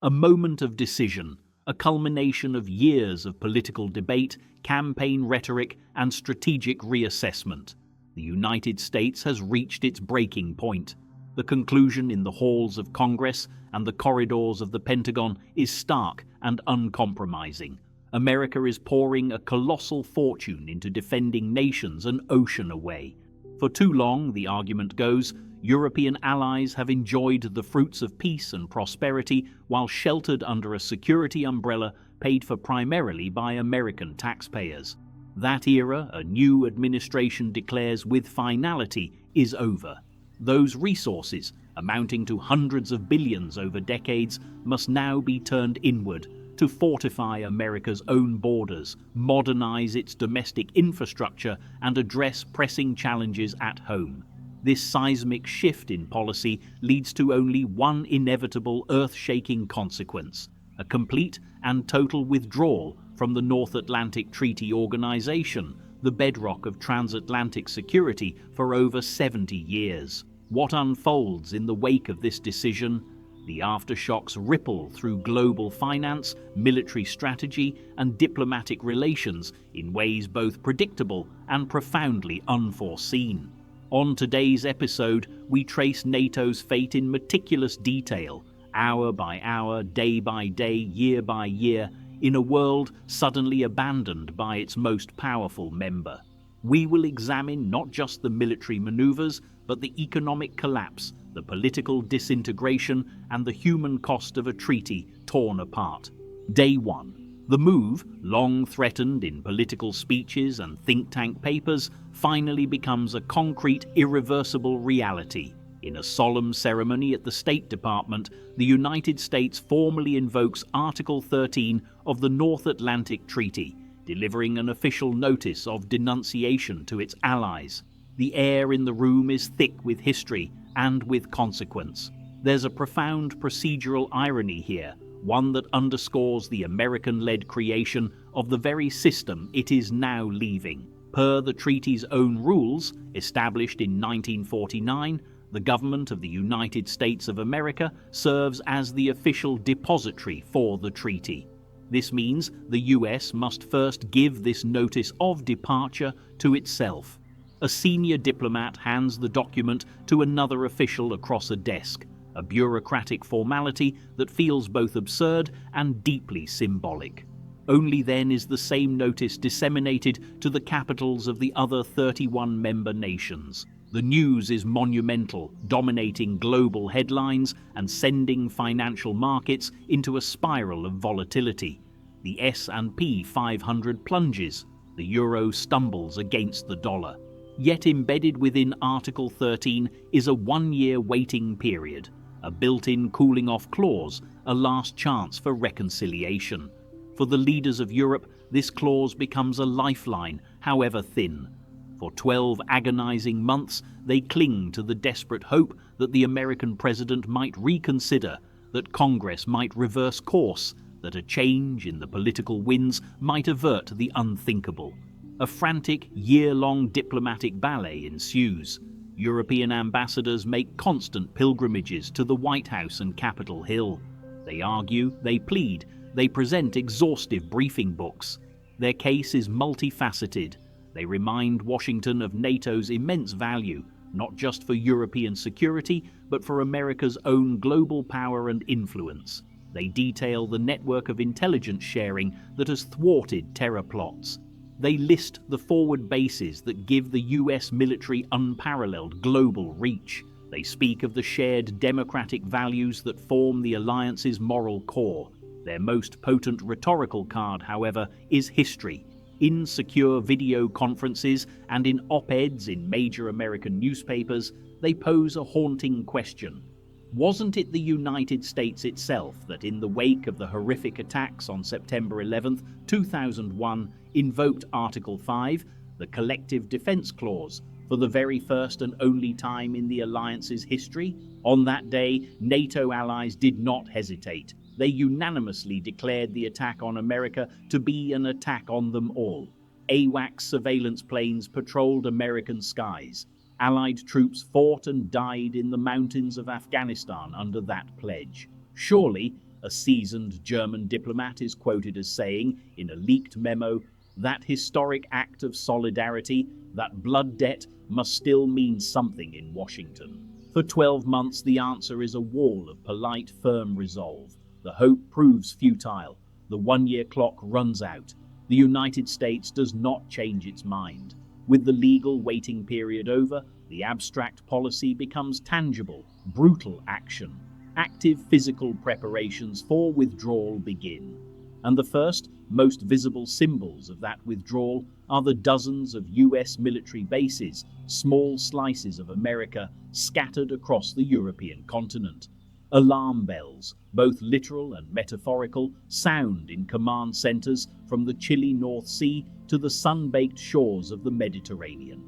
A moment of decision, a culmination of years of political debate, campaign rhetoric, and strategic reassessment. The United States has reached its breaking point. The conclusion in the halls of Congress and the corridors of the Pentagon is stark and uncompromising. America is pouring a colossal fortune into defending nations an ocean away. For too long, the argument goes, European allies have enjoyed the fruits of peace and prosperity while sheltered under a security umbrella paid for primarily by American taxpayers. That era, a new administration declares with finality, is over. Those resources, amounting to hundreds of billions over decades, must now be turned inward to fortify America's own borders, modernize its domestic infrastructure, and address pressing challenges at home. This seismic shift in policy leads to only one inevitable earth-shaking consequence: a complete and total withdrawal from the North Atlantic Treaty Organization, the bedrock of transatlantic security for over 70 years. What unfolds in the wake of this decision? The aftershocks ripple through global finance, military strategy, and diplomatic relations in ways both predictable and profoundly unforeseen. On today's episode, we trace NATO's fate in meticulous detail, hour by hour, day by day, year by year, in a world suddenly abandoned by its most powerful member. We will examine not just the military maneuvers, but the economic collapse, the political disintegration, and the human cost of a treaty torn apart. Day 1. The move, long threatened in political speeches and think tank papers, finally becomes a concrete, irreversible reality. In a solemn ceremony at the State Department, the United States formally invokes Article 13 of the North Atlantic Treaty, delivering an official notice of denunciation to its allies. The air in the room is thick with history and with consequence. There's a profound procedural irony here, one that underscores the American-led creation of the very system it is now leaving. Per the treaty's own rules, established in 1949, the government of the United States of America serves as the official depository for the treaty. This means the US must first give this notice of departure to itself. A senior diplomat hands the document to another official across a desk, a bureaucratic formality that feels both absurd and deeply symbolic. Only then is the same notice disseminated to the capitals of the other 31 member nations. The news is monumental, dominating global headlines and sending financial markets into a spiral of volatility. The S&P 500 plunges, the euro stumbles against the dollar. Yet embedded within Article 13 is a one-year waiting period, a built-in cooling-off clause, a last chance for reconciliation. For the leaders of Europe, this clause becomes a lifeline, however thin. For 12 agonizing months, they cling to the desperate hope that the American president might reconsider, that Congress might reverse course, that a change in the political winds might avert the unthinkable. A frantic, year-long diplomatic ballet ensues. European ambassadors make constant pilgrimages to the White House and Capitol Hill. They argue, they plead, they present exhaustive briefing books. Their case is multifaceted. They remind Washington of NATO's immense value, not just for European security, but for America's own global power and influence. They detail the network of intelligence sharing that has thwarted terror plots. They list the forward bases that give the US military unparalleled global reach. They speak of the shared democratic values that form the alliance's moral core. Their most potent rhetorical card, however, is history. In secure video conferences and in op-eds in major American newspapers, they pose a haunting question. Wasn't it the United States itself that, in the wake of the horrific attacks on September 11, 2001, invoked Article 5, the Collective Defense Clause, for the very first and only time in the alliance's history? On that day, NATO allies did not hesitate. They unanimously declared the attack on America to be an attack on them all. AWACS surveillance planes patrolled American skies. Allied troops fought and died in the mountains of Afghanistan under that pledge. Surely, A seasoned German diplomat is quoted as saying in a leaked memo, "That historic act of solidarity, that blood debt, must still mean something in Washington." For 12 months, the answer is a wall of polite, firm resolve. The hope proves futile. The one-year clock runs out. The United States does not change its mind. With the legal waiting period over, the abstract policy becomes tangible, brutal action. Active physical preparations for withdrawal begin. And the first, most visible symbols of that withdrawal are the dozens of US military bases, small slices of America scattered across the European continent. Alarm bells, both literal and metaphorical, sound in command centers from the chilly North Sea to the sun-baked shores of the Mediterranean.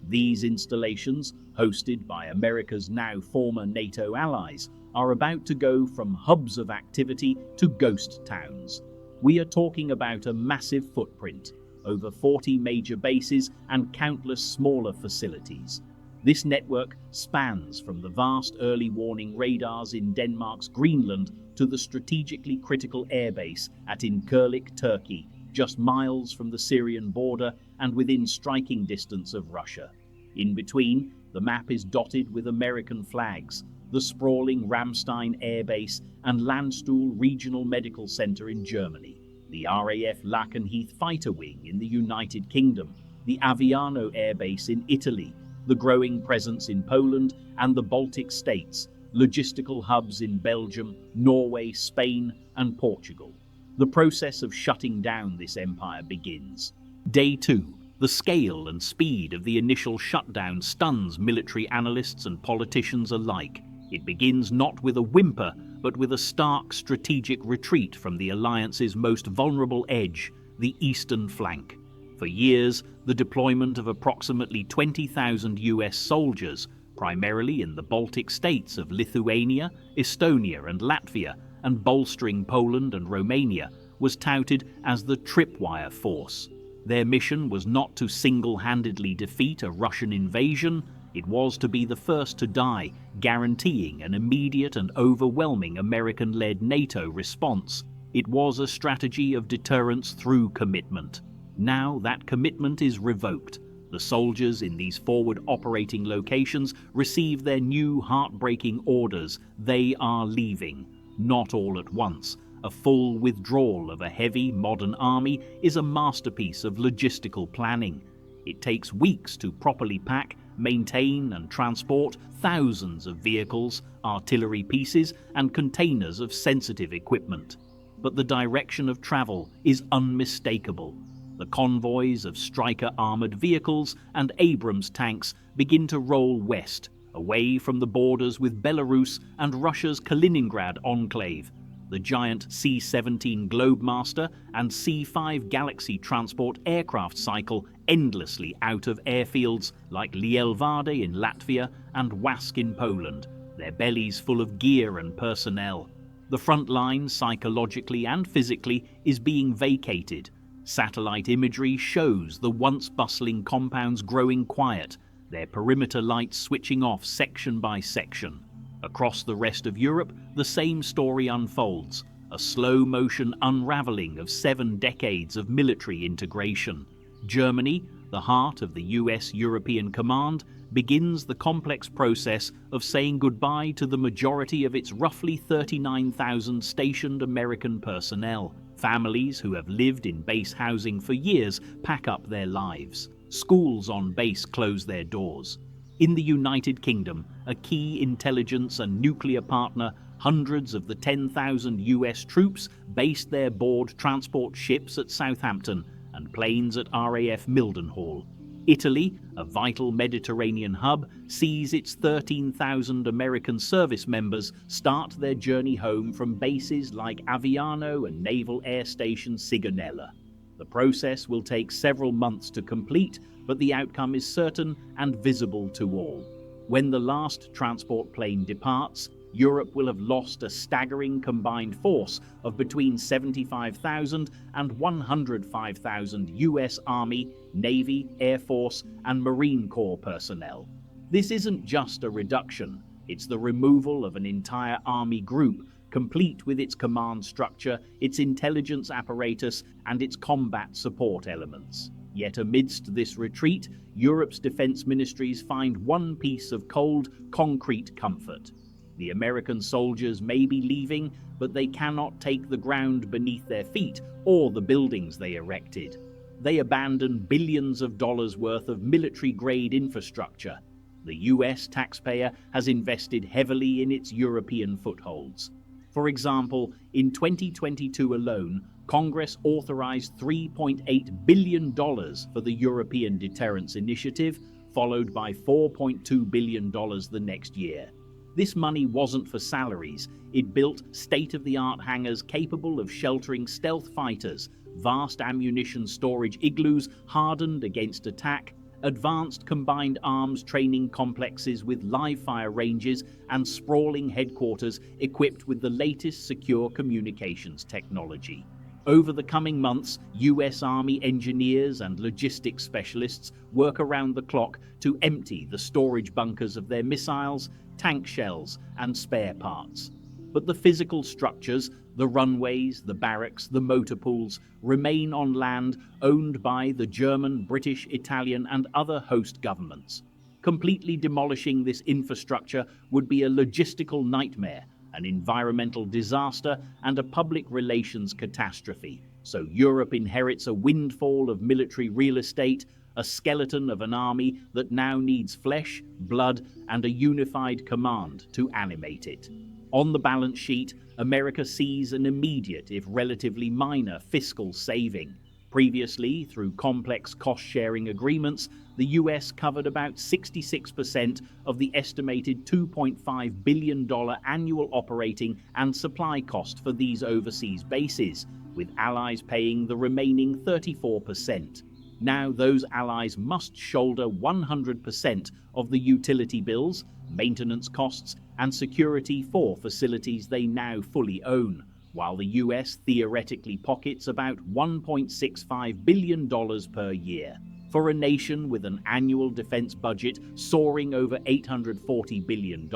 These installations, hosted by America's now former NATO allies, are about to go from hubs of activity to ghost towns. We are talking about a massive footprint, over 40 major bases and countless smaller facilities. This network spans from the vast early warning radars in Denmark's Greenland to the strategically critical airbase at Incirlik, Turkey, just miles from the Syrian border and within striking distance of Russia. In between, the map is dotted with American flags, the sprawling Ramstein Air Base and Landstuhl Regional Medical Center in Germany, the RAF Lakenheath Fighter Wing in the United Kingdom, the Aviano Air Base in Italy, the growing presence in Poland and the Baltic states, logistical hubs in Belgium, Norway, Spain, and Portugal. The process of shutting down this empire begins. Day 2. The scale and speed of the initial shutdown stuns military analysts and politicians alike. It begins not with a whimper, but with a stark strategic retreat from the alliance's most vulnerable edge, the eastern flank. For years, the deployment of approximately 20,000 US soldiers, primarily in the Baltic states of Lithuania, Estonia, and Latvia, and bolstering Poland and Romania, was touted as the tripwire force. Their mission was not to single-handedly defeat a Russian invasion, it was to be the first to die, guaranteeing an immediate and overwhelming American-led NATO response. It was a strategy of deterrence through commitment. Now that commitment is revoked. The soldiers in these forward operating locations receive their new heartbreaking orders. They are leaving, not all at once. A full withdrawal of a heavy, modern army is a masterpiece of logistical planning. It takes weeks to properly pack, maintain and transport thousands of vehicles, artillery pieces and containers of sensitive equipment. But the direction of travel is unmistakable. The convoys of Stryker armored vehicles and Abrams tanks begin to roll west, away from the borders with Belarus and Russia's Kaliningrad enclave. The giant C-17 Globemaster and C-5 Galaxy transport aircraft cycle endlessly out of airfields like Lielvade in Latvia and Łask in Poland, their bellies full of gear and personnel. The front line, psychologically and physically, is being vacated. Satellite imagery shows the once bustling compounds growing quiet, their perimeter lights switching off section by section. Across the rest of Europe, the same story unfolds, a slow-motion unraveling of 7 decades of military integration. Germany, the heart of the US-European Command, begins the complex process of saying goodbye to the majority of its roughly 39,000 stationed American personnel. Families who have lived in base housing for years pack up their lives. Schools on base close their doors. In the United Kingdom, a key intelligence and nuclear partner, hundreds of the 10,000 US troops based their board transport ships at Southampton and planes at RAF Mildenhall. Italy, a vital Mediterranean hub, sees its 13,000 American service members start their journey home from bases like Aviano and Naval Air Station Sigonella. The process will take several months to complete, but the outcome is certain and visible to all. When the last transport plane departs, Europe will have lost a staggering combined force of between 75,000 and 105,000 US Army, Navy, Air Force, and Marine Corps personnel. This isn't just a reduction, it's the removal of an entire army group, complete with its command structure, its intelligence apparatus, and its combat support elements. Yet amidst this retreat, Europe's defense ministries find one piece of cold, concrete comfort. The American soldiers may be leaving, but they cannot take the ground beneath their feet or the buildings they erected. They abandon billions of dollars worth of military-grade infrastructure. The US taxpayer has invested heavily in its European footholds. For example, in 2022 alone, Congress authorized $3.8 billion for the European Deterrence Initiative, followed by $4.2 billion the next year. This money wasn't for salaries. It built state-of-the-art hangars capable of sheltering stealth fighters, vast ammunition storage igloos hardened against attack, advanced combined arms training complexes with live-fire ranges, and sprawling headquarters equipped with the latest secure communications technology. Over the coming months, US Army engineers and logistics specialists work around the clock to empty the storage bunkers of their missiles, tank shells, and spare parts. But the physical structures, the runways, the barracks, the motor pools, remain on land owned by the German, British, Italian, and other host governments. Completely demolishing this infrastructure would be a logistical nightmare, an environmental disaster, and a public relations catastrophe. So Europe inherits a windfall of military real estate, a skeleton of an army that now needs flesh, blood, and a unified command to animate it. On the balance sheet, America sees an immediate, if relatively minor, fiscal saving. Previously, through complex cost-sharing agreements, the US covered about 66% of the estimated $2.5 billion annual operating and supply cost for these overseas bases, with allies paying the remaining 34%. Now those allies must shoulder 100% of the utility bills, maintenance costs, and security for facilities they now fully own, while the US theoretically pockets about $1.65 billion per year. For a nation with an annual defense budget soaring over $840 billion,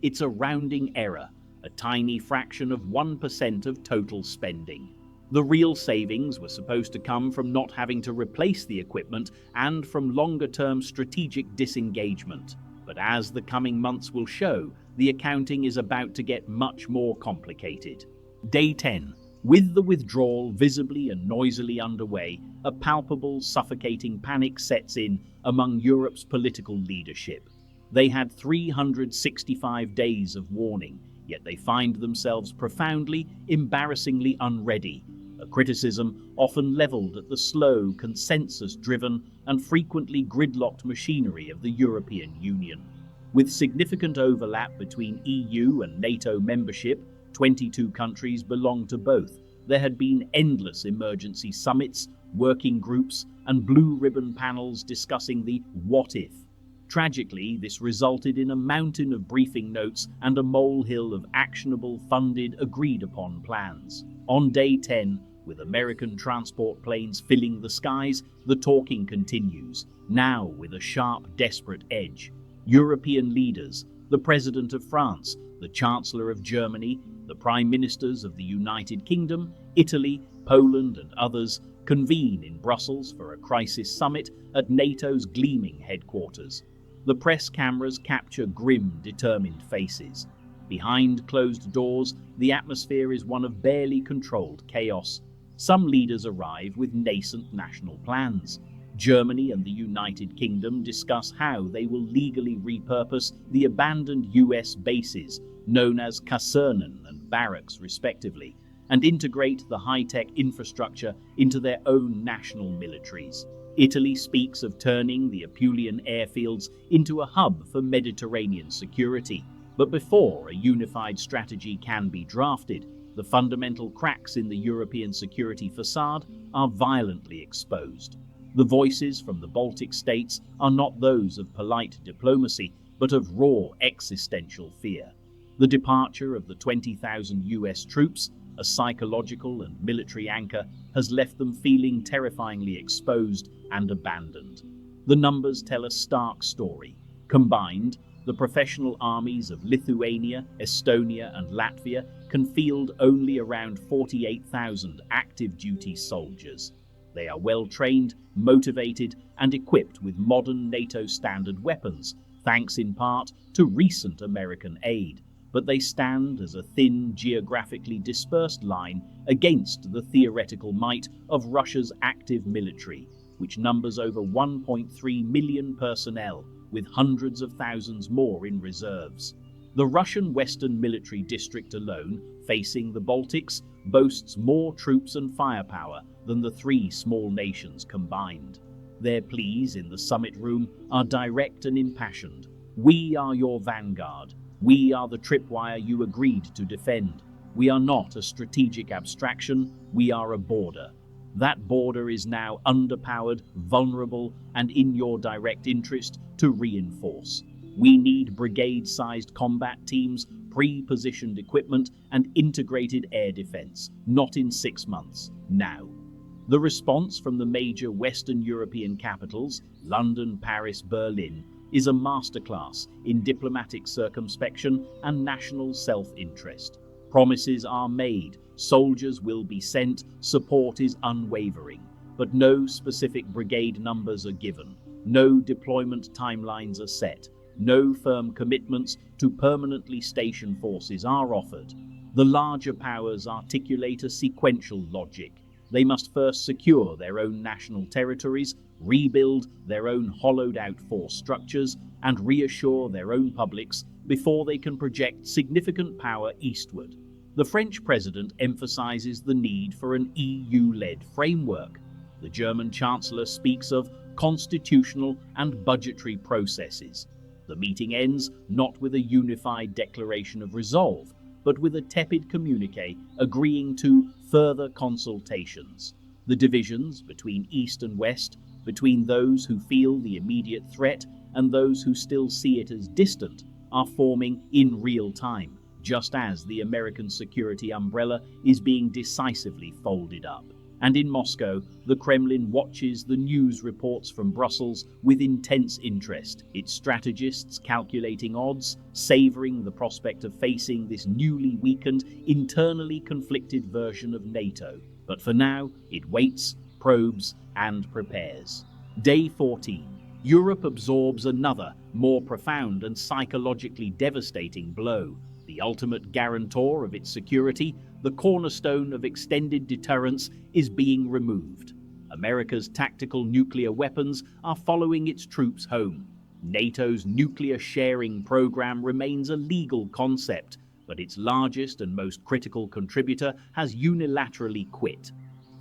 it's a rounding error, a tiny fraction of 1% of total spending. The real savings were supposed to come from not having to replace the equipment and from longer-term strategic disengagement. But as the coming months will show, the accounting is about to get much more complicated. Day 10. With the withdrawal visibly and noisily underway, a palpable, suffocating panic sets in among Europe's political leadership. They had 365 days of warning, yet they find themselves profoundly, embarrassingly unready. A criticism often leveled at the slow, consensus-driven, and frequently gridlocked machinery of the European Union. With significant overlap between EU and NATO membership, 22 countries belong to both. There had been endless emergency summits, working groups, and blue ribbon panels discussing the what if. Tragically, this resulted in a mountain of briefing notes and a molehill of actionable, funded, agreed-upon plans. On day 10, with American transport planes filling the skies, the talking continues, now with a sharp, desperate edge. European leaders, the President of France, the Chancellor of Germany, the Prime Ministers of the United Kingdom, Italy, Poland, and others convene in Brussels for a crisis summit at NATO's gleaming headquarters. The press cameras capture grim, determined faces. Behind closed doors, the atmosphere is one of barely controlled chaos. Some leaders arrive with nascent national plans. Germany and the United Kingdom discuss how they will legally repurpose the abandoned US bases, known as Kasernen and barracks respectively, and integrate the high-tech infrastructure into their own national militaries. Italy speaks of turning the Apulian airfields into a hub for Mediterranean security. But before a unified strategy can be drafted, the fundamental cracks in the European security facade are violently exposed. The voices from the Baltic states are not those of polite diplomacy, but of raw existential fear. The departure of the 20,000 US troops, a psychological and military anchor, has left them feeling terrifyingly exposed and abandoned. The numbers tell a stark story. Combined, The professional armies of Lithuania, Estonia, and Latvia can field only around 48,000 active duty soldiers. They are well trained, motivated, and equipped with modern NATO standard weapons, thanks in part to recent American aid. But they stand as a thin, geographically dispersed line against the theoretical might of Russia's active military, which numbers over 1.3 million personnel, with hundreds of thousands more in reserves. The Russian Western Military District alone, facing the Baltics, boasts more troops and firepower than the three small nations combined. Their pleas in the summit room are direct and impassioned. We are your vanguard. We are the tripwire you agreed to defend. We are not a strategic abstraction. We are a border. That border is now underpowered, vulnerable, and in your direct interest to reinforce. We need brigade-sized combat teams, pre-positioned equipment, and integrated air defense, not in 6 months, now. The response from the major Western European capitals, London, Paris, Berlin, is a masterclass in diplomatic circumspection and national self-interest. Promises are made, soldiers will be sent, support is unwavering, but no specific brigade numbers are given, no deployment timelines are set, no firm commitments to permanently station forces are offered. The larger powers articulate a sequential logic. They must first secure their own national territories, rebuild their own hollowed-out force structures, and reassure their own publics before they can project significant power eastward. The French president emphasizes the need for an EU-led framework. The German chancellor speaks of constitutional and budgetary processes. The meeting ends not with a unified declaration of resolve, but with a tepid communiqué agreeing to further consultations. The divisions between East and West, between those who feel the immediate threat and those who still see it as distant, are forming in real time, just as the American security umbrella is being decisively folded up. And in Moscow, the Kremlin watches the news reports from Brussels with intense interest, its strategists calculating odds, savoring the prospect of facing this newly weakened, internally conflicted version of NATO. But for now, it waits, probes, and prepares. Day 14. Europe absorbs another, more profound and psychologically devastating blow. The ultimate guarantor of its security, the cornerstone of extended deterrence, is being removed. America's tactical nuclear weapons are following its troops home. NATO's nuclear sharing program remains a legal concept, but its largest and most critical contributor has unilaterally quit.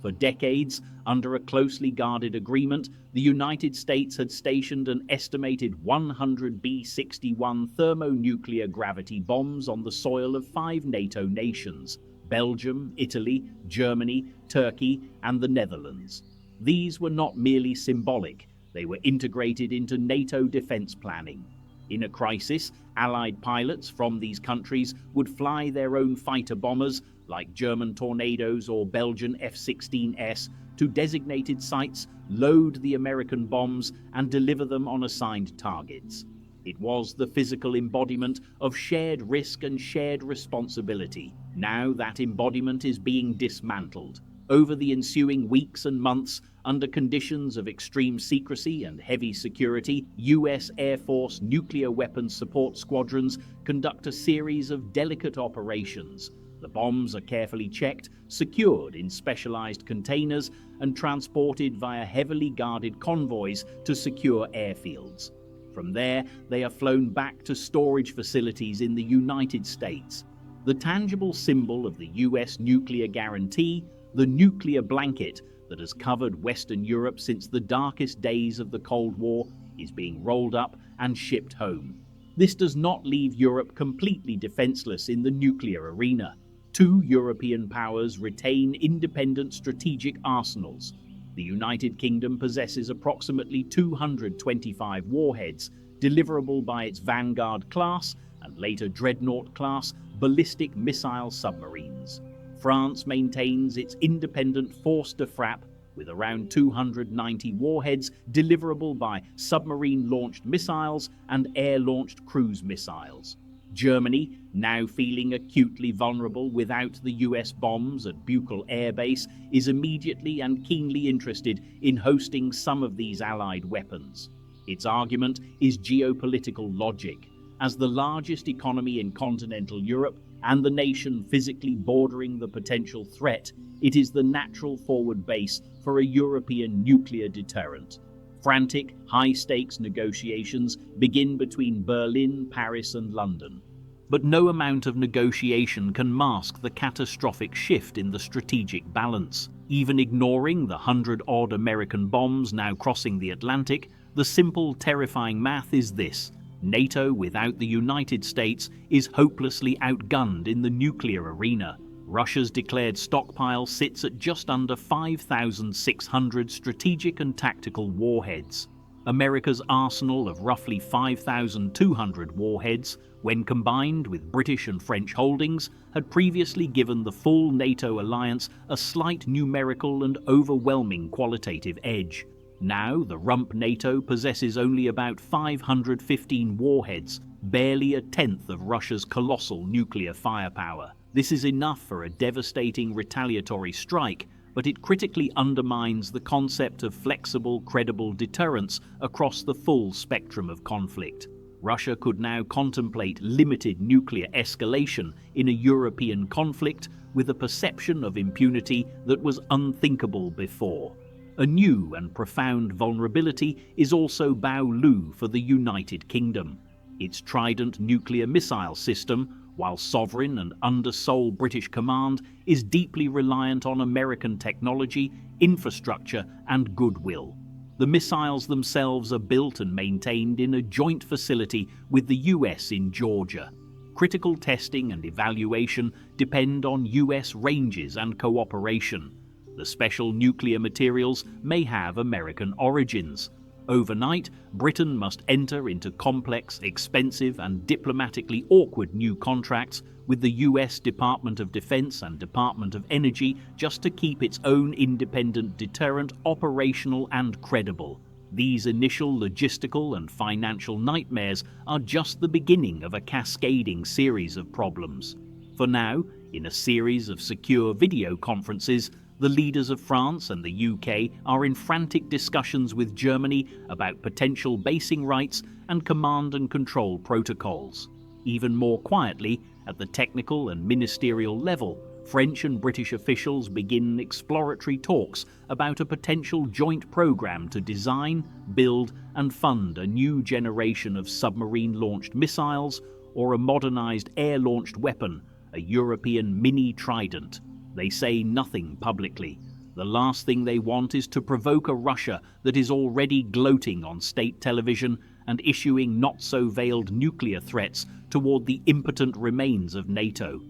For decades, under a closely guarded agreement, the United States had stationed an estimated 100 B-61 thermonuclear gravity bombs on the soil of 5 NATO nations: Belgium, Italy, Germany, Turkey, and the Netherlands. These were not merely symbolic, they were integrated into NATO defense planning. In a crisis, Allied pilots from these countries would fly their own fighter bombers, like German Tornadoes or Belgian F-16S, to designated sites, load the American bombs, and deliver them on assigned targets. It was the physical embodiment of shared risk and shared responsibility. Now that embodiment is being dismantled. Over the ensuing weeks and months, under conditions of extreme secrecy and heavy security, US Air Force nuclear weapons support squadrons conduct a series of delicate operations. The bombs are carefully checked, secured in specialized containers, and transported via heavily guarded convoys to secure airfields. From there, they are flown back to storage facilities in the United States. The tangible symbol of the US nuclear guarantee, the nuclear blanket that has covered Western Europe since the darkest days of the Cold War, is being rolled up and shipped home. This does not leave Europe completely defenseless in the nuclear arena. 2 European powers retain independent strategic arsenals. The United Kingdom possesses approximately 225 warheads, deliverable by its Vanguard class and later Dreadnought class ballistic missile submarines. France maintains its independent force de frappe, with around 290 warheads deliverable by submarine-launched missiles and air-launched cruise missiles. Germany, now feeling acutely vulnerable without the US bombs at Buchel Air Base, is immediately and keenly interested in hosting some of these Allied weapons. Its argument is geopolitical logic. As the largest economy in continental Europe and the nation physically bordering the potential threat, it is the natural forward base for a European nuclear deterrent. Frantic, high-stakes negotiations begin between Berlin, Paris, and London. But no amount of negotiation can mask the catastrophic shift in the strategic balance. Even ignoring the 100-odd American bombs now crossing the Atlantic, the simple, terrifying math is this: NATO without the United States is hopelessly outgunned in the nuclear arena. Russia's declared stockpile sits at just under 5,600 strategic and tactical warheads. America's arsenal of roughly 5,200 warheads, when combined with British and French holdings, had previously given the full NATO alliance a slight numerical and overwhelming qualitative edge. Now, the rump NATO possesses only about 515 warheads, barely a tenth of Russia's colossal nuclear firepower. This is enough for a devastating retaliatory strike, but it critically undermines the concept of flexible, credible deterrence across the full spectrum of conflict. Russia could now contemplate limited nuclear escalation in a European conflict with a perception of impunity that was unthinkable before. A new and profound vulnerability is also Baoulu for the United Kingdom. Its Trident nuclear missile system, while sovereign and under sole British command, is deeply reliant on American technology, infrastructure, and goodwill. The missiles themselves are built and maintained in a joint facility with the US in Georgia. Critical testing and evaluation depend on US ranges and cooperation. The special nuclear materials may have American origins. Overnight, Britain must enter into complex, expensive, and diplomatically awkward new contracts with the US Department of Defense and Department of Energy just to keep its own independent deterrent operational and credible. These initial logistical and financial nightmares are just the beginning of a cascading series of problems. For now, in a series of secure video conferences, the leaders of France and the UK are in frantic discussions with Germany about potential basing rights and command and control protocols. Even more quietly, at the technical and ministerial level, French and British officials begin exploratory talks about a potential joint program to design, build, and fund a new generation of submarine-launched missiles or a modernized air-launched weapon, a European mini Trident. They say nothing publicly. The last thing they want is to provoke a Russia that is already gloating on state television and issuing not-so-veiled nuclear threats toward the impotent remains of NATO.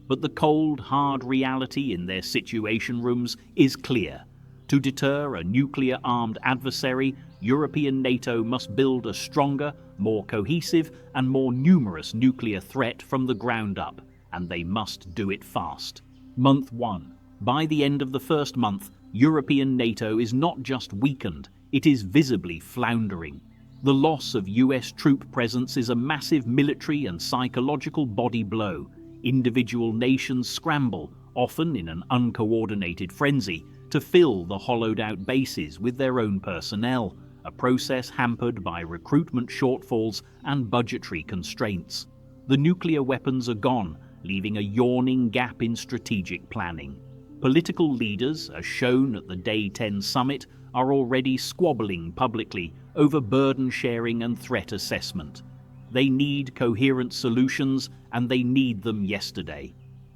But the cold, hard reality in their situation rooms is clear. To deter a nuclear-armed adversary, European NATO must build a stronger, more cohesive, and more numerous nuclear threat from the ground up, and they must do it fast. Month 1. By the end of the first month, European NATO is not just weakened, it is visibly floundering. The loss of US troop presence is a massive military and psychological body blow. Individual nations scramble, often in an uncoordinated frenzy, to fill the hollowed-out bases with their own personnel, a process hampered by recruitment shortfalls and budgetary constraints. The nuclear weapons are gone, leaving a yawning gap in strategic planning. Political leaders, as shown at the Day 10 summit, are already squabbling publicly over burden sharing and threat assessment. They need coherent solutions, and they need them yesterday.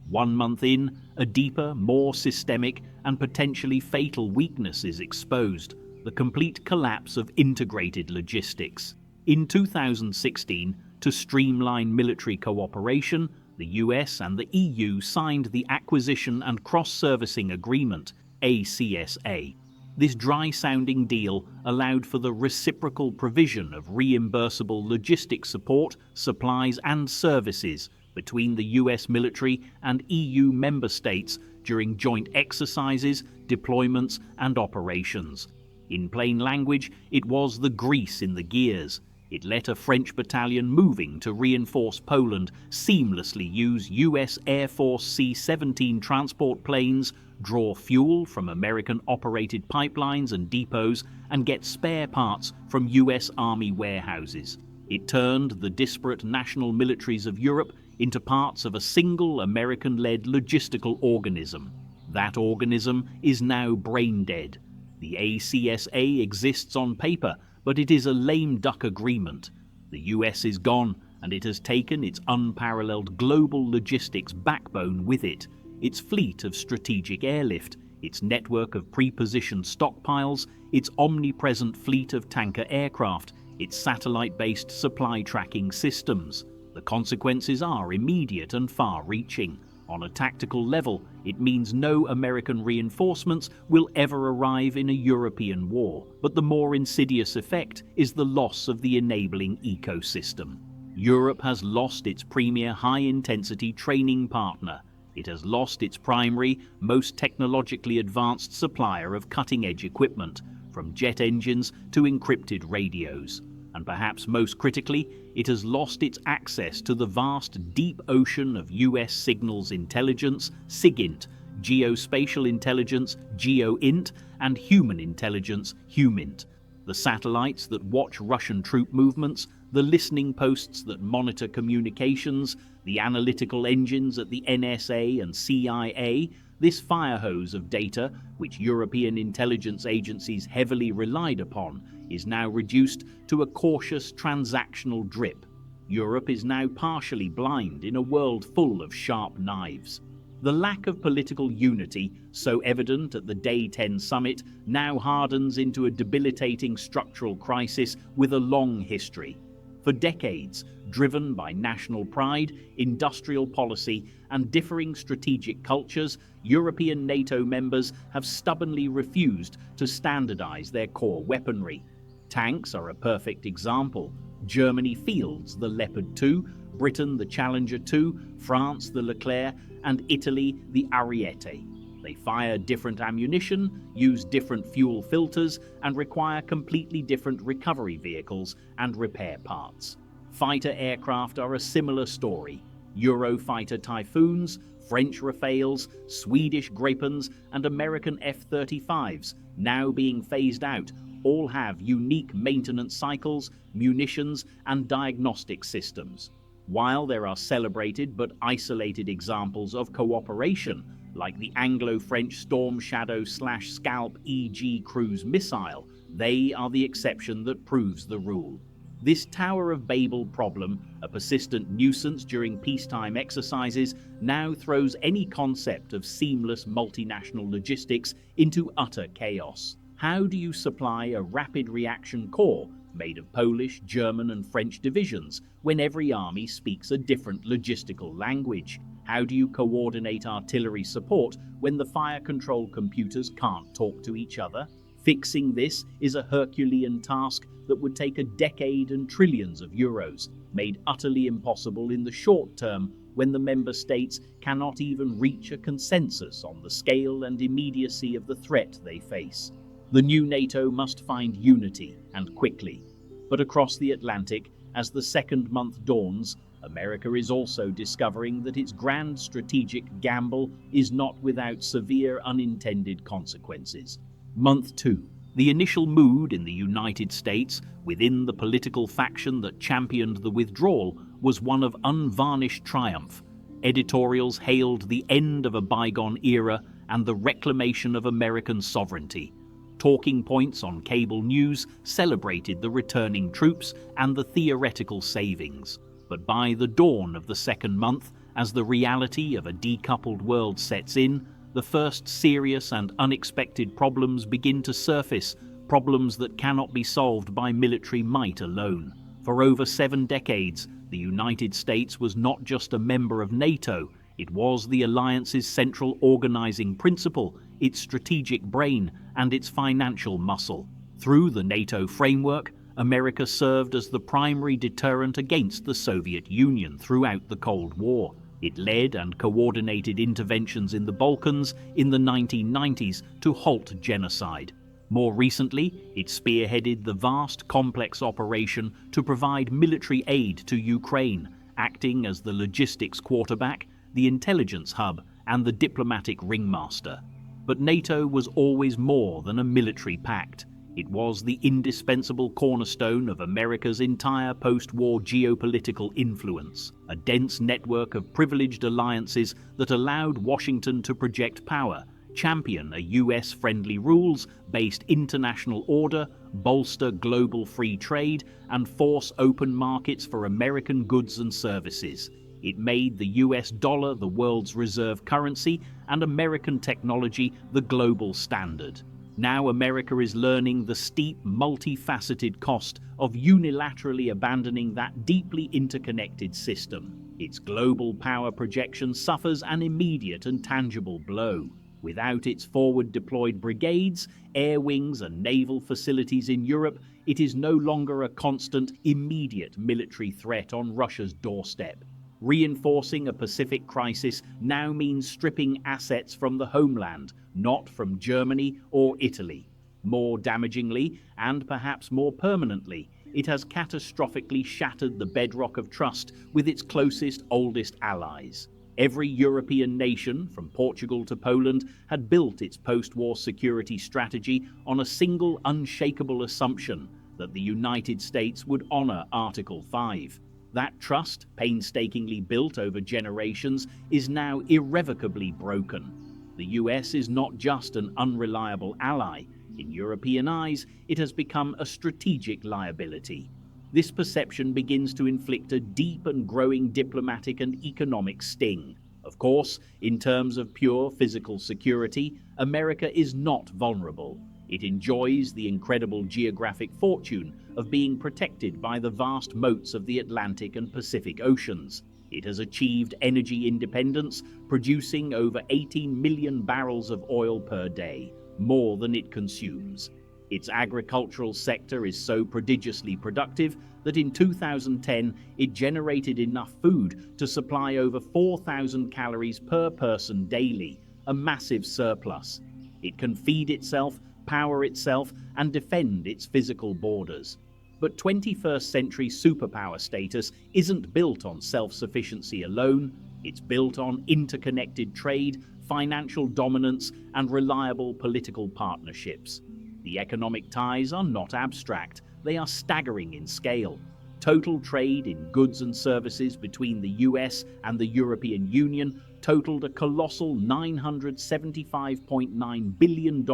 1 month in, a deeper, more systemic, and potentially fatal weakness is exposed: the complete collapse of integrated logistics. In 2016, to streamline military cooperation, the US and the EU signed the Acquisition and Cross-Servicing Agreement, ACSA. This dry-sounding deal allowed for the reciprocal provision of reimbursable logistic support, supplies and services between the US military and EU member states during joint exercises, deployments, and operations. In plain language, it was the grease in the gears. It let a French battalion moving to reinforce Poland seamlessly use US Air Force C-17 transport planes, draw fuel from American-operated pipelines and depots, and get spare parts from US Army warehouses. It turned the disparate national militaries of Europe into parts of a single American-led logistical organism. That organism is now brain-dead. The ACSA exists on paper, but it is a lame duck agreement. The US is gone, and it has taken its unparalleled global logistics backbone with it, its fleet of strategic airlift, its network of pre-positioned stockpiles, its omnipresent fleet of tanker aircraft, its satellite-based supply tracking systems. The consequences are immediate and far-reaching. On a tactical level, it means no American reinforcements will ever arrive in a European war, but the more insidious effect is the loss of the enabling ecosystem. Europe has lost its premier high-intensity training partner. It has lost its primary, most technologically advanced supplier of cutting-edge equipment, from jet engines to encrypted radios. And perhaps most critically, it has lost its access to the vast deep ocean of US signals intelligence, SIGINT, geospatial intelligence, GEOINT, and human intelligence, HUMINT. The satellites that watch Russian troop movements, the listening posts that monitor communications, the analytical engines at the NSA and CIA, this fire hose of data, which European intelligence agencies heavily relied upon, is now reduced to a cautious transactional drip. Europe is now partially blind in a world full of sharp knives. The lack of political unity, so evident at the Day 10 summit, now hardens into a debilitating structural crisis with a long history. For decades, driven by national pride, industrial policy, and differing strategic cultures, European NATO members have stubbornly refused to standardize their core weaponry. Tanks are a perfect example. Germany fields the Leopard 2, Britain the Challenger 2, France the Leclerc, and Italy the Ariete. They fire different ammunition, use different fuel filters, and require completely different recovery vehicles and repair parts. Fighter aircraft are a similar story. Eurofighter Typhoons, French Rafales, Swedish Gripens, and American F-35s, now being phased out, all have unique maintenance cycles, munitions, and diagnostic systems. While there are celebrated but isolated examples of cooperation, like the Anglo-French Storm Shadow/Scalp EG cruise missile, they are the exception that proves the rule. This Tower of Babel problem, a persistent nuisance during peacetime exercises, now throws any concept of seamless multinational logistics into utter chaos. How do you supply a rapid reaction corps made of Polish, German, and French divisions when every army speaks a different logistical language? How do you coordinate artillery support when the fire control computers can't talk to each other? Fixing this is a Herculean task that would take a decade and trillions of euros, made utterly impossible in the short term when the member states cannot even reach a consensus on the scale and immediacy of the threat they face. The new NATO must find unity, and quickly. But across the Atlantic, as the second month dawns, America is also discovering that its grand strategic gamble is not without severe unintended consequences. Month 2. The initial mood in the United States, within the political faction that championed the withdrawal, was one of unvarnished triumph. Editorials hailed the end of a bygone era and the reclamation of American sovereignty. Talking points on cable news celebrated the returning troops and the theoretical savings. But by the dawn of the second month, as the reality of a decoupled world sets in, the first serious and unexpected problems begin to surface, problems that cannot be solved by military might alone. For over 7 decades, the United States was not just a member of NATO, it was the alliance's central organizing principle, its strategic brain, and its financial muscle. Through the NATO framework, America served as the primary deterrent against the Soviet Union throughout the Cold War. It led and coordinated interventions in the Balkans in the 1990s to halt genocide. More recently, it spearheaded the vast, complex operation to provide military aid to Ukraine, acting as the logistics quarterback, the intelligence hub, and the diplomatic ringmaster. But NATO was always more than a military pact. It was the indispensable cornerstone of America's entire post-war geopolitical influence, a dense network of privileged alliances that allowed Washington to project power, champion a US-friendly rules-based international order, bolster global free trade, and force open markets for American goods and services. It made the US dollar the world's reserve currency and American technology the global standard. Now America is learning the steep, multifaceted cost of unilaterally abandoning that deeply interconnected system. Its global power projection suffers an immediate and tangible blow. Without its forward-deployed brigades, air wings, and naval facilities in Europe, it is no longer a constant, immediate military threat on Russia's doorstep. Reinforcing a Pacific crisis now means stripping assets from the homeland, not from Germany or Italy. More damagingly, and perhaps more permanently, it has catastrophically shattered the bedrock of trust with its closest, oldest allies. Every European nation, from Portugal to Poland, had built its post-war security strategy on a single unshakable assumption that the United States would honor Article 5. That trust, painstakingly built over generations, is now irrevocably broken. The US is not just an unreliable ally. In European eyes, it has become a strategic liability. This perception begins to inflict a deep and growing diplomatic and economic sting. Of course, in terms of pure physical security, America is not vulnerable. It enjoys the incredible geographic fortune of being protected by the vast moats of the Atlantic and Pacific Oceans. It has achieved energy independence, producing over 18 million barrels of oil per day, more than it consumes. Its agricultural sector is so prodigiously productive that in 2010 it generated enough food to supply over 4,000 calories per person daily, a massive surplus. It can feed itself, power itself, and defend its physical borders. But 21st century superpower status isn't built on self-sufficiency alone. It's built on interconnected trade, financial dominance, and reliable political partnerships. The economic ties are not abstract, they are staggering in scale. Total trade in goods and services between the US and the European Union totaled a colossal $975.9 billion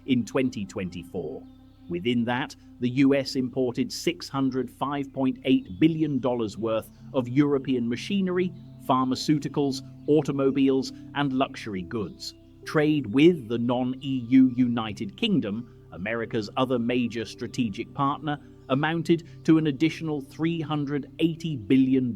in 2024. Within that, the US imported $605.8 billion worth of European machinery, pharmaceuticals, automobiles, and luxury goods. Trade with the non-EU United Kingdom, America's other major strategic partner, amounted to an additional $380 billion.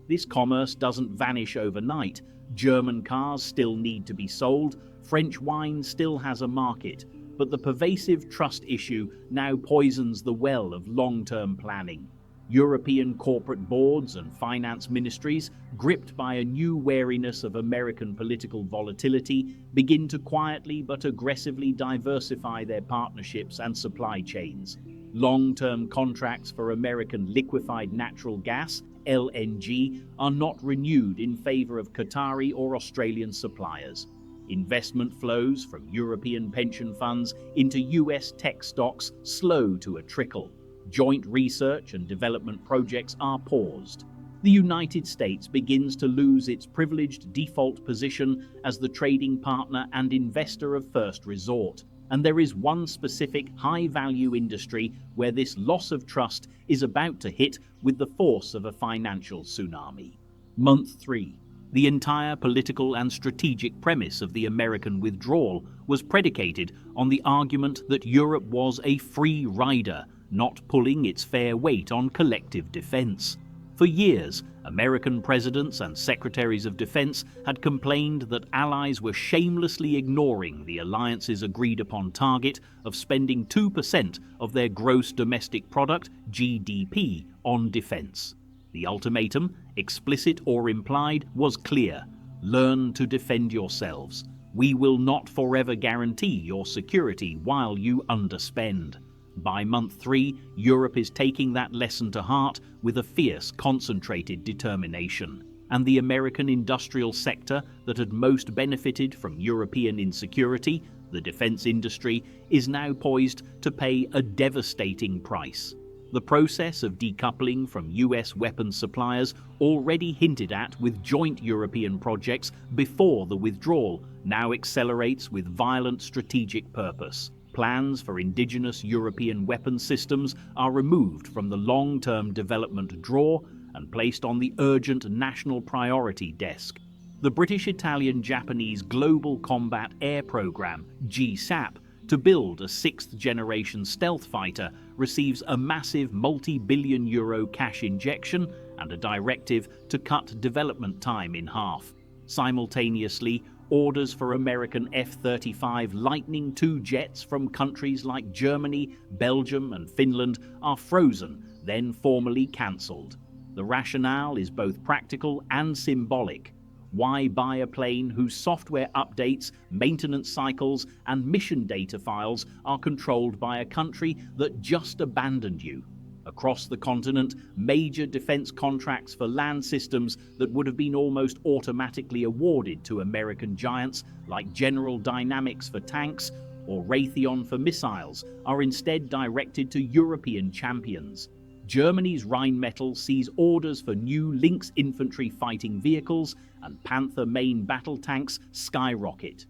This commerce doesn't vanish overnight. German cars still need to be sold, French wine still has a market, but the pervasive trust issue now poisons the well of long-term planning. European corporate boards and finance ministries, gripped by a new wariness of American political volatility, begin to quietly but aggressively diversify their partnerships and supply chains. Long-term contracts for American liquefied natural gas, LNG, are not renewed in favor of Qatari or Australian suppliers. Investment flows from European pension funds into US tech stocks slow to a trickle. Joint research and development projects are paused. The United States begins to lose its privileged default position as the trading partner and investor of first resort. And there is one specific high-value industry where this loss of trust is about to hit with the force of a financial tsunami. Month 3. The entire political and strategic premise of the American withdrawal was predicated on the argument that Europe was a free rider, not pulling its fair weight on collective defense. For years, American presidents and secretaries of defense had complained that allies were shamelessly ignoring the alliance's agreed-upon target of spending 2% of their gross domestic product, GDP, on defense. The ultimatum, explicit or implied, was clear. Learn to defend yourselves. We will not forever guarantee your security while you underspend. By month 3, Europe is taking that lesson to heart with a fierce, concentrated determination. And the American industrial sector that had most benefited from European insecurity, the defense industry, is now poised to pay a devastating price. The process of decoupling from US weapons suppliers, already hinted at with joint European projects before the withdrawal, now accelerates with violent strategic purpose. Plans for indigenous European weapons systems are removed from the long-term development drawer and placed on the urgent national priority desk. The British-Italian-Japanese Global Combat Air Programme, GSAP, to build a 6th-generation stealth fighter receives a massive multi-billion euro cash injection and a directive to cut development time in half. Simultaneously, orders for American F-35 Lightning II jets from countries like Germany, Belgium and Finland are frozen, then formally cancelled. The rationale is both practical and symbolic. Why buy a plane whose software updates, maintenance cycles, and mission data files are controlled by a country that just abandoned you? Across the continent, major defense contracts for land systems that would have been almost automatically awarded to American giants like General Dynamics for tanks or Raytheon for missiles are instead directed to European champions. Germany's Rheinmetall sees orders for new Lynx infantry fighting vehicles and Panther main battle tanks skyrocket.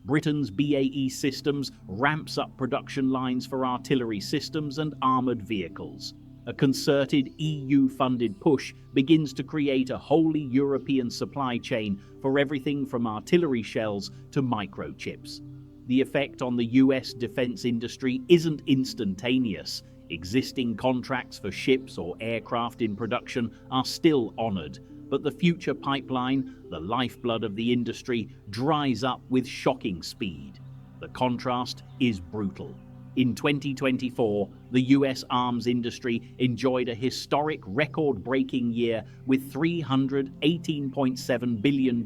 Britain's BAE Systems ramps up production lines for artillery systems and armoured vehicles. A concerted EU-funded push begins to create a wholly European supply chain for everything from artillery shells to microchips. The effect on the US defense industry isn't instantaneous. Existing contracts for ships or aircraft in production are still honoured, but the future pipeline, the lifeblood of the industry, dries up with shocking speed. The contrast is brutal. In 2024, the US arms industry enjoyed a historic record-breaking year with $318.7 billion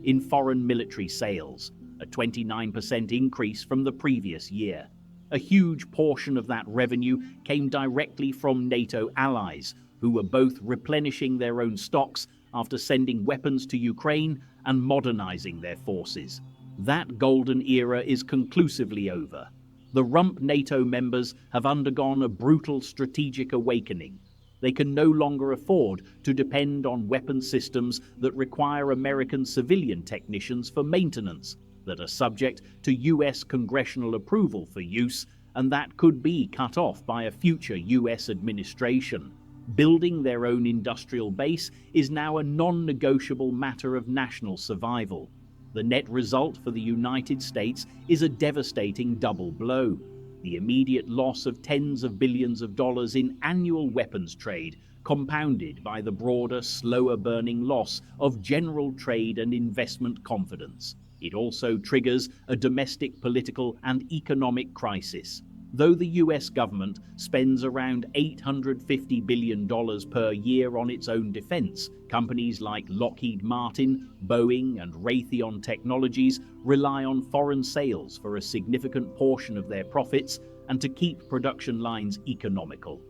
in foreign military sales, a 29% increase from the previous year. A huge portion of that revenue came directly from NATO allies, who were both replenishing their own stocks after sending weapons to Ukraine and modernizing their forces. That golden era is conclusively over. The rump NATO members have undergone a brutal strategic awakening. They can no longer afford to depend on weapon systems that require American civilian technicians for maintenance, that are subject to US congressional approval for use, and that could be cut off by a future US administration. Building their own industrial base is now a non-negotiable matter of national survival. The net result for the United States is a devastating double blow. The immediate loss of tens of billions of dollars in annual weapons trade, compounded by the broader, slower-burning loss of general trade and investment confidence. It also triggers a domestic political and economic crisis. Though the US government spends around $850 billion per year on its own defense, companies like Lockheed Martin, Boeing, and Raytheon Technologies rely on foreign sales for a significant portion of their profits and to keep production lines economical.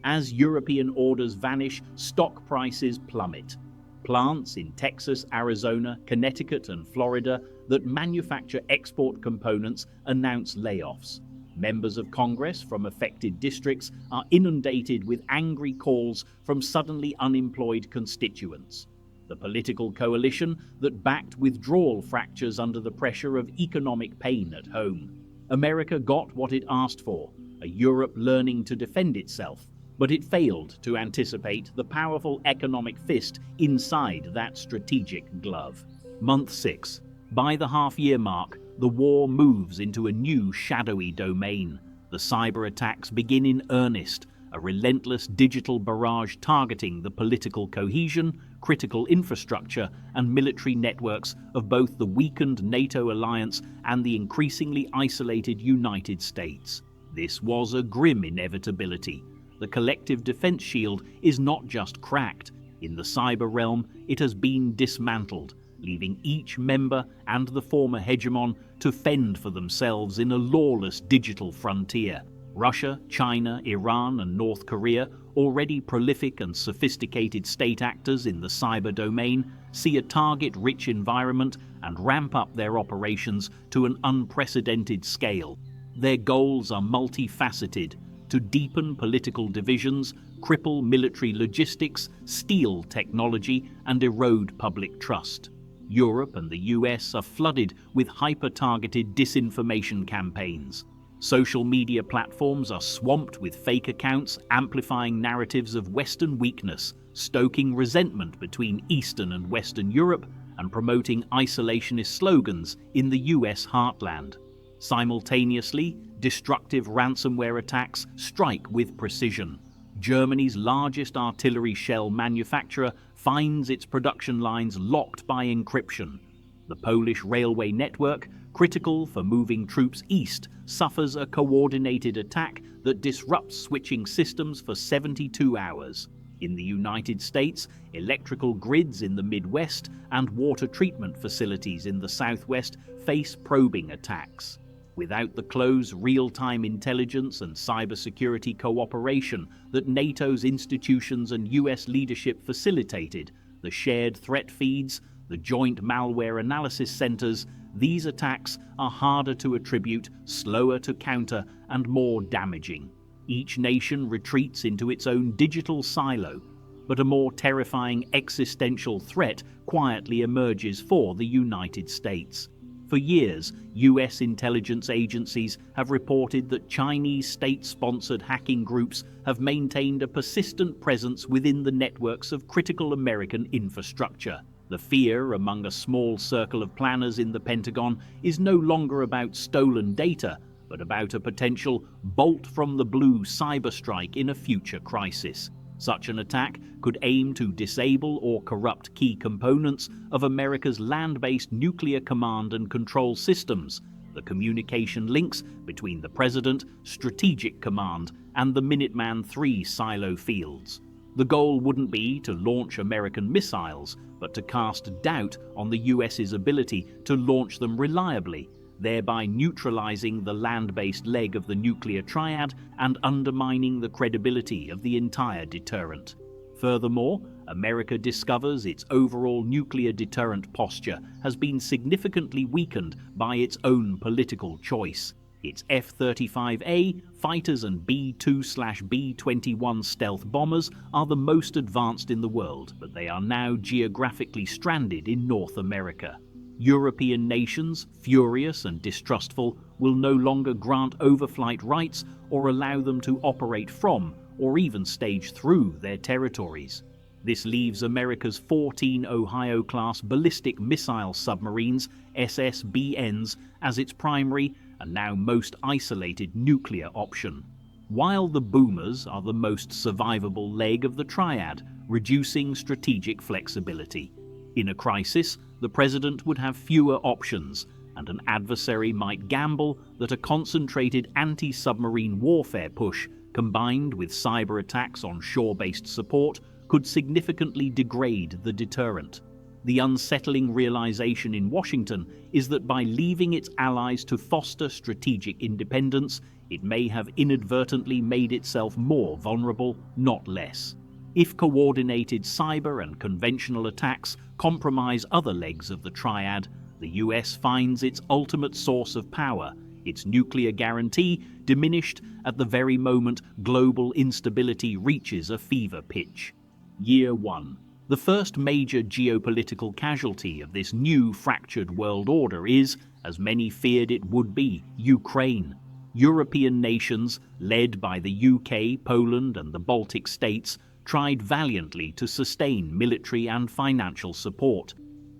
As European orders vanish, stock prices plummet. Plants in Texas, Arizona, Connecticut, and Florida that manufacture export components announce layoffs. Members of Congress from affected districts are inundated with angry calls from suddenly unemployed constituents. The political coalition that backed withdrawal fractures under the pressure of economic pain at home. America got what it asked for, a Europe learning to defend itself, but it failed to anticipate the powerful economic fist inside that strategic glove. Month 6. By the half-year mark, the war moves into a new shadowy domain. The cyber attacks begin in earnest, a relentless digital barrage targeting the political cohesion, critical infrastructure, and military networks of both the weakened NATO alliance and the increasingly isolated United States. This was a grim inevitability. the collective defense shield is not just cracked. In the cyber realm, it has been dismantled, leaving each member and the former hegemon to fend for themselves in a lawless digital frontier. Russia, China, Iran, and North Korea, already prolific and sophisticated state actors in the cyber domain, see a target-rich environment and ramp up their operations to an unprecedented scale. Their goals are multifaceted: to deepen political divisions, cripple military logistics, steal technology, and erode public trust. Europe and the US are flooded with hyper-targeted disinformation campaigns. Social media platforms are swamped with fake accounts amplifying narratives of Western weakness, stoking resentment between Eastern and Western Europe, and promoting isolationist slogans in the US heartland. Simultaneously, destructive ransomware attacks strike with precision. Germany's largest artillery shell manufacturer finds its production lines locked by encryption. The Polish railway network, critical for moving troops east, suffers a coordinated attack that disrupts switching systems for 72 hours. In the United States, electrical grids in the Midwest and water treatment facilities in the Southwest face probing attacks. Without the close real-time intelligence and cybersecurity cooperation that NATO's institutions and US leadership facilitated, the shared threat feeds, the joint malware analysis centers, these attacks are harder to attribute, slower to counter, and more damaging. Each nation retreats into its own digital silo, but a more terrifying existential threat quietly emerges for the United States. For years, US intelligence agencies have reported that Chinese state-sponsored hacking groups have maintained a persistent presence within the networks of critical American infrastructure. The fear among a small circle of planners in the Pentagon is no longer about stolen data, but about a potential bolt-from-the-blue cyberstrike in a future crisis. Such an attack could aim to disable or corrupt key components of America's land-based nuclear command and control systems, the communication links between the President, Strategic Command, and the Minuteman III silo fields. The goal wouldn't be to launch American missiles, but to cast doubt on the US's ability to launch them reliably, thereby neutralizing the land-based leg of the nuclear triad and undermining the credibility of the entire deterrent. Furthermore, America discovers its overall nuclear deterrent posture has been significantly weakened by its own political choice. Its F-35A fighters and B-2/B-21 stealth bombers are the most advanced in the world, but they are now geographically stranded in North America. European nations, furious and distrustful, will no longer grant overflight rights or allow them to operate from or even stage through their territories. This leaves America's 14 Ohio-class ballistic missile submarines, SSBNs, as its primary and now most isolated nuclear option. While the boomers are the most survivable leg of the triad, reducing strategic flexibility. In a crisis, the president would have fewer options, and an adversary might gamble that a concentrated anti-submarine warfare push, combined with cyber attacks on shore-based support, could significantly degrade the deterrent. The unsettling realization in Washington is that by leaving its allies to foster strategic independence, it may have inadvertently made itself more vulnerable, not less. If coordinated cyber and conventional attacks compromise other legs of the triad, the US finds its ultimate source of power, its nuclear guarantee, diminished at the very moment global instability reaches a fever pitch. Year 1. The first major geopolitical casualty of this new fractured world order is, as many feared it would be, Ukraine. European nations, led by the UK, Poland, and the Baltic states, tried valiantly to sustain military and financial support,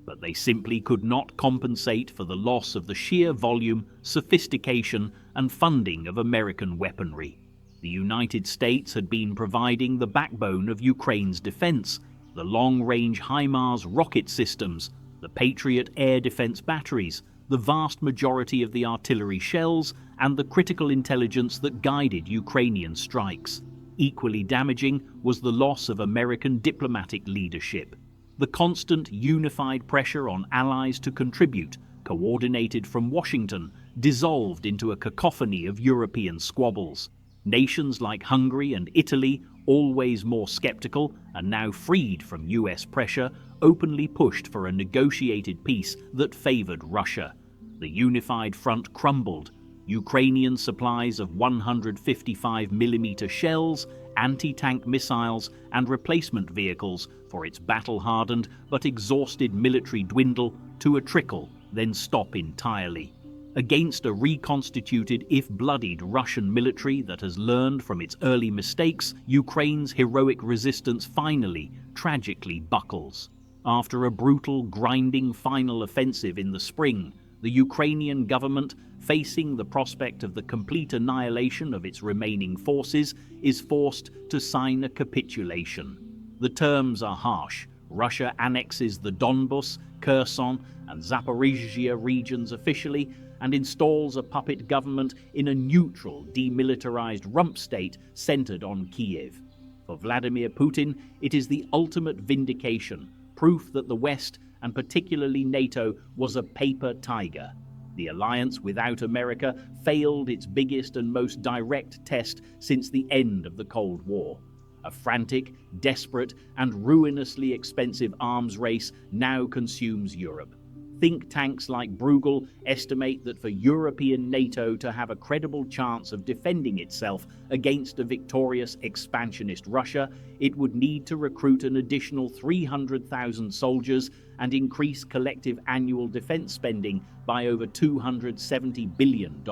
but they simply could not compensate for the loss of the sheer volume, sophistication, and funding of American weaponry. The United States had been providing the backbone of Ukraine's defense, the long-range HIMARS rocket systems, the Patriot air defense batteries, the vast majority of the artillery shells, and the critical intelligence that guided Ukrainian strikes. Equally damaging was the loss of American diplomatic leadership. The constant unified pressure on allies to contribute, coordinated from Washington, dissolved into a cacophony of European squabbles. Nations like Hungary and Italy, always more skeptical and now freed from US pressure, openly pushed for a negotiated peace that favored Russia. The unified front crumbled. Ukrainian supplies of 155mm shells, anti-tank missiles and replacement vehicles for its battle-hardened but exhausted military dwindle to a trickle, then stop entirely. Against a reconstituted, if bloodied, Russian military that has learned from its early mistakes, Ukraine's heroic resistance finally, tragically buckles. After a brutal, grinding final offensive in the spring, the Ukrainian government, facing the prospect of the complete annihilation of its remaining forces, is forced to sign a capitulation. The terms are harsh. Russia annexes the Donbas, Kherson, and Zaporizhzhia regions officially, and installs a puppet government in a neutral, demilitarized rump state centered on Kiev. For Vladimir Putin, it is the ultimate vindication, proof that the West, and particularly NATO, was a paper tiger. The alliance without America failed its biggest and most direct test since the end of the Cold War. A frantic, desperate, and ruinously expensive arms race now consumes Europe. Think tanks like Bruegel estimate that for European NATO to have a credible chance of defending itself against a victorious expansionist Russia, it would need to recruit an additional 300,000 soldiers and increase collective annual defense spending by over $270 billion.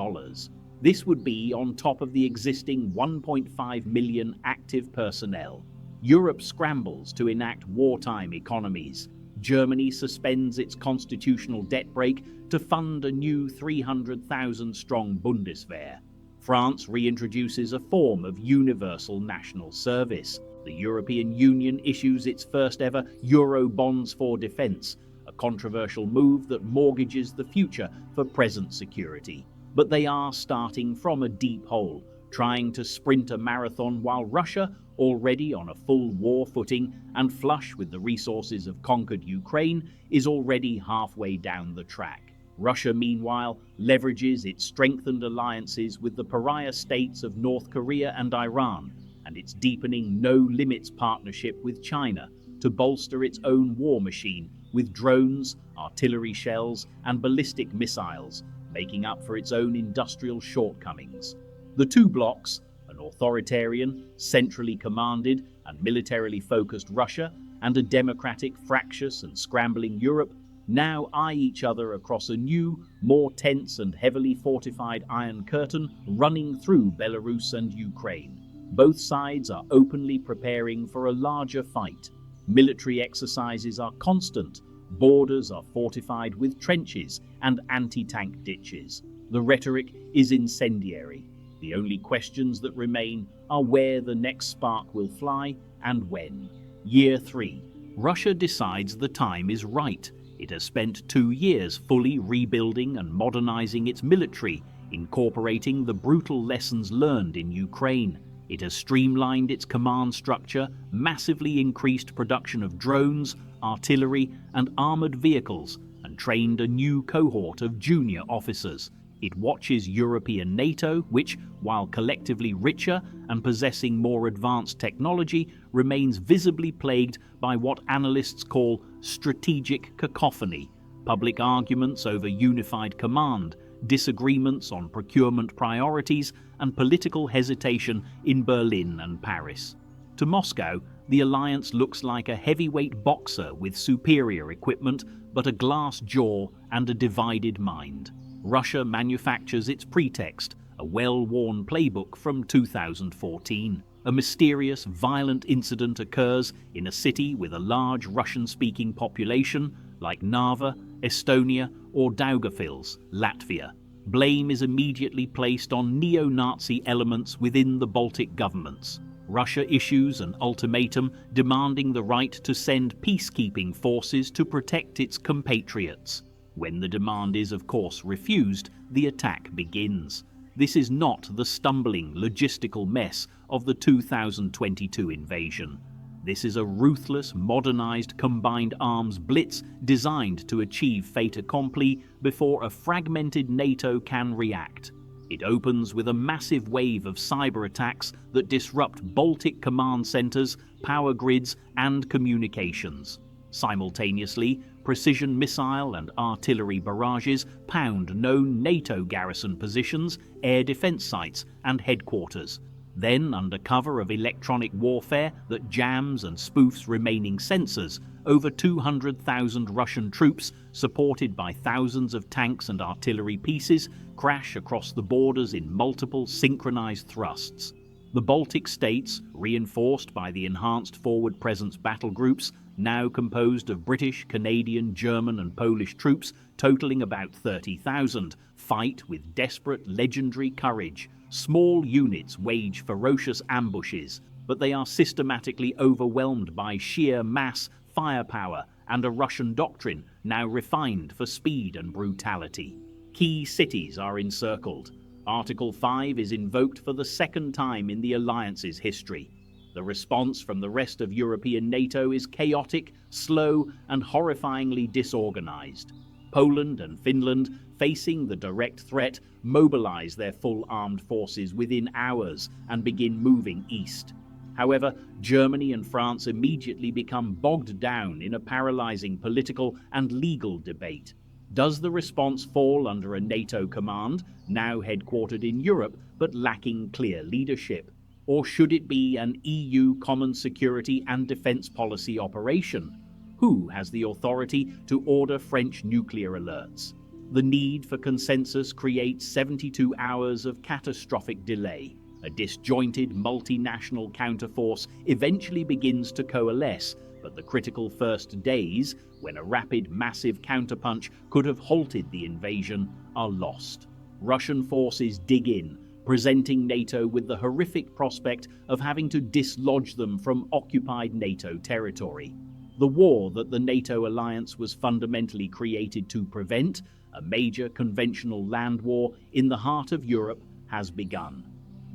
This would be on top of the existing 1.5 million active personnel. Europe scrambles to enact wartime economies. Germany suspends its constitutional debt brake to fund a new 300,000-strong Bundeswehr. France reintroduces a form of universal national service. The European Union issues its first-ever Euro bonds for defence, a controversial move that mortgages the future for present security. But they are starting from a deep hole, trying to sprint a marathon while Russia, already on a full war footing and flush with the resources of conquered Ukraine, is already halfway down the track. Russia, meanwhile, leverages its strengthened alliances with the pariah states of North Korea and Iran, and its deepening no-limits partnership with China to bolster its own war machine with drones, artillery shells, and ballistic missiles, making up for its own industrial shortcomings. The two blocs, an authoritarian, centrally commanded and militarily focused Russia, and a democratic, fractious and scrambling Europe, now eye each other across a new, more tense and heavily fortified Iron Curtain running through Belarus and Ukraine. Both sides are openly preparing for a larger fight. Military exercises are constant. Borders are fortified with trenches and anti-tank ditches. The rhetoric is incendiary. The only questions that remain are where the next spark will fly and when. Year 3. Russia decides the time is right. It has spent 2 years fully rebuilding and modernizing its military, incorporating the brutal lessons learned in Ukraine. It has streamlined its command structure, massively increased production of drones, artillery, and armored vehicles, and trained a new cohort of junior officers. It watches European NATO, which, while collectively richer and possessing more advanced technology, remains visibly plagued by what analysts call strategic cacophony, public arguments over unified command, disagreements on procurement priorities, and political hesitation in Berlin and Paris. To Moscow, the alliance looks like a heavyweight boxer with superior equipment, but a glass jaw and a divided mind. Russia manufactures its pretext, a well-worn playbook from 2014. A mysterious, violent incident occurs in a city with a large Russian-speaking population, like Narva, Estonia, or Daugavpils, Latvia. Blame is immediately placed on neo-Nazi elements within the Baltic governments. Russia issues an ultimatum demanding the right to send peacekeeping forces to protect its compatriots. When the demand is, of course, refused, the attack begins. This is not the stumbling logistical mess of the 2022 invasion. This is a ruthless, modernized combined arms blitz designed to achieve fait accompli before a fragmented NATO can react. It opens with a massive wave of cyber attacks that disrupt Baltic command centers, power grids, and communications. Simultaneously, precision missile and artillery barrages pound known NATO garrison positions, air defense sites, and headquarters. Then, under cover of electronic warfare that jams and spoofs remaining sensors, over 200,000 Russian troops, supported by thousands of tanks and artillery pieces, crash across the borders in multiple synchronized thrusts. The Baltic states, reinforced by the enhanced forward presence battle groups, now composed of British, Canadian, German and Polish troops totaling about 30,000, fight with desperate, legendary courage. Small units wage ferocious ambushes, but they are systematically overwhelmed by sheer mass, firepower, and a Russian doctrine now refined for speed and brutality. Key cities are encircled. Article 5 is invoked for the second time in the alliance's history. The response from the rest of European NATO is chaotic, slow, and horrifyingly disorganized. Poland and Finland, facing the direct threat, mobilize their full armed forces within hours and begin moving east. However, Germany and France immediately become bogged down in a paralyzing political and legal debate. Does the response fall under a NATO command, now headquartered in Europe but lacking clear leadership? Or should it be an EU common security and defense policy operation? Who has the authority to order French nuclear alerts? The need for consensus creates 72 hours of catastrophic delay. A disjointed multinational counterforce eventually begins to coalesce, but the critical first days, when a rapid, massive counterpunch could have halted the invasion, are lost. Russian forces dig in, presenting NATO with the horrific prospect of having to dislodge them from occupied NATO territory. The war that the NATO alliance was fundamentally created to prevent, a major conventional land war in the heart of Europe, has begun.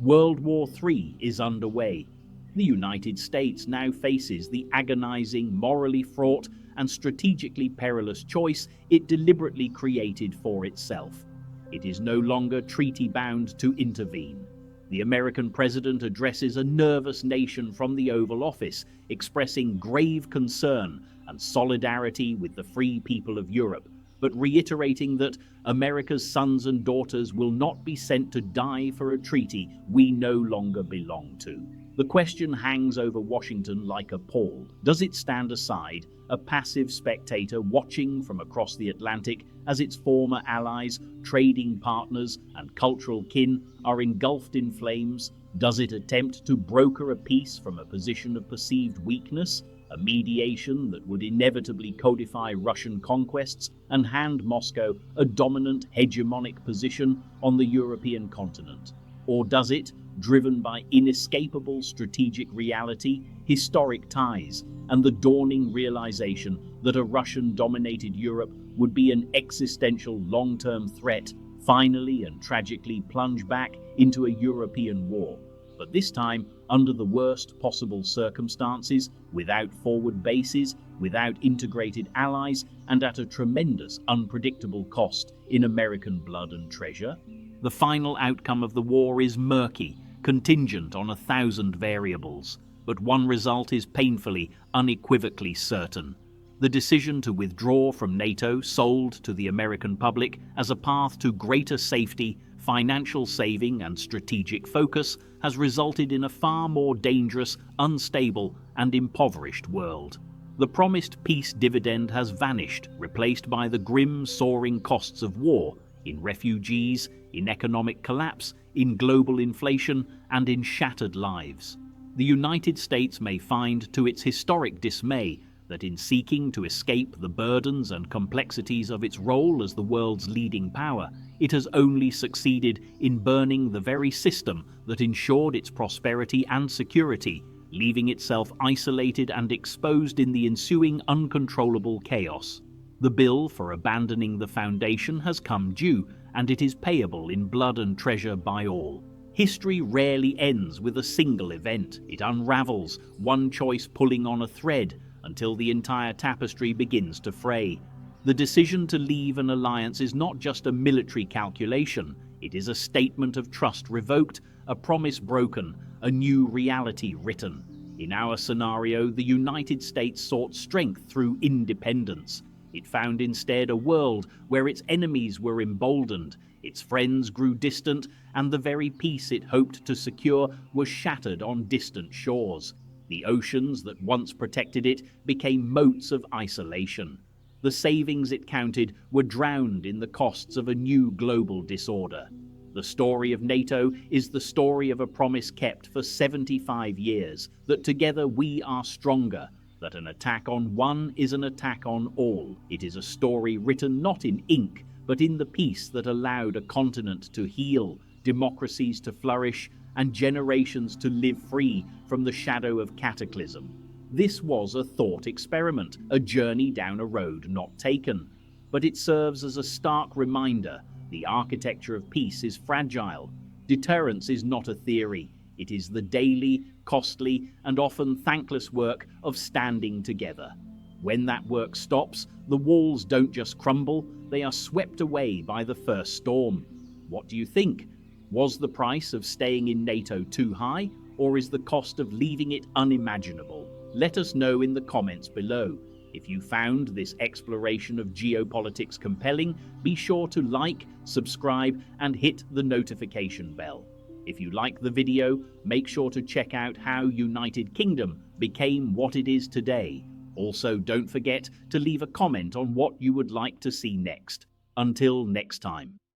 World War III is underway. The United States now faces the agonizing, morally fraught, and strategically perilous choice it deliberately created for itself. It is no longer treaty-bound to intervene. The American president addresses a nervous nation from the Oval Office, expressing grave concern and solidarity with the free people of Europe, but reiterating that America's sons and daughters will not be sent to die for a treaty we no longer belong to. The question hangs over Washington like a pall. Does it stand aside, a passive spectator watching from across the Atlantic as its former allies, trading partners, and cultural kin are engulfed in flames? Does it attempt to broker a peace from a position of perceived weakness, a mediation that would inevitably codify Russian conquests and hand Moscow a dominant hegemonic position on the European continent? Or does it, driven by inescapable strategic reality, historic ties, and the dawning realization that a Russian-dominated Europe would be an existential long-term threat, finally and tragically plunge back into a European war, but this time under the worst possible circumstances, without forward bases, without integrated allies, and at a tremendous, unpredictable cost in American blood and treasure? The final outcome of the war is murky, contingent on 1,000 variables, but one result is painfully, unequivocally certain. The decision to withdraw from NATO, sold to the American public as a path to greater safety, financial saving and strategic focus, has resulted in a far more dangerous, unstable and impoverished world. The promised peace dividend has vanished, replaced by the grim, soaring costs of war, in refugees, in economic collapse, in global inflation, and in shattered lives. The United States may find, to its historic dismay, that in seeking to escape the burdens and complexities of its role as the world's leading power, it has only succeeded in burning the very system that ensured its prosperity and security, leaving itself isolated and exposed in the ensuing uncontrollable chaos. The bill for abandoning the foundation has come due, and it is payable in blood and treasure by all. History rarely ends with a single event. It unravels, one choice pulling on a thread, until the entire tapestry begins to fray. The decision to leave an alliance is not just a military calculation, it is a statement of trust revoked, a promise broken, a new reality written. In our scenario, the United States sought strength through independence. It found instead a world where its enemies were emboldened, its friends grew distant, and the very peace it hoped to secure was shattered on distant shores. The oceans that once protected it became moats of isolation. The savings it counted were drowned in the costs of a new global disorder. The story of NATO is the story of a promise kept for 75 years, that together we are stronger, that an attack on one is an attack on all. It is a story written not in ink, but in the peace that allowed a continent to heal, democracies to flourish, and generations to live free from the shadow of cataclysm. This was a thought experiment, a journey down a road not taken. But it serves as a stark reminder: the architecture of peace is fragile. Deterrence is not a theory. It is the daily, costly, and often thankless work of standing together. When that work stops, the walls don't just crumble, they are swept away by the first storm. What do you think? Was the price of staying in NATO too high, or is the cost of leaving it unimaginable? Let us know in the comments below. If you found this exploration of geopolitics compelling, be sure to like, subscribe, and hit the notification bell. If you like the video, make sure to check out how United Kingdom became what it is today. Also, don't forget to leave a comment on what you would like to see next. Until next time.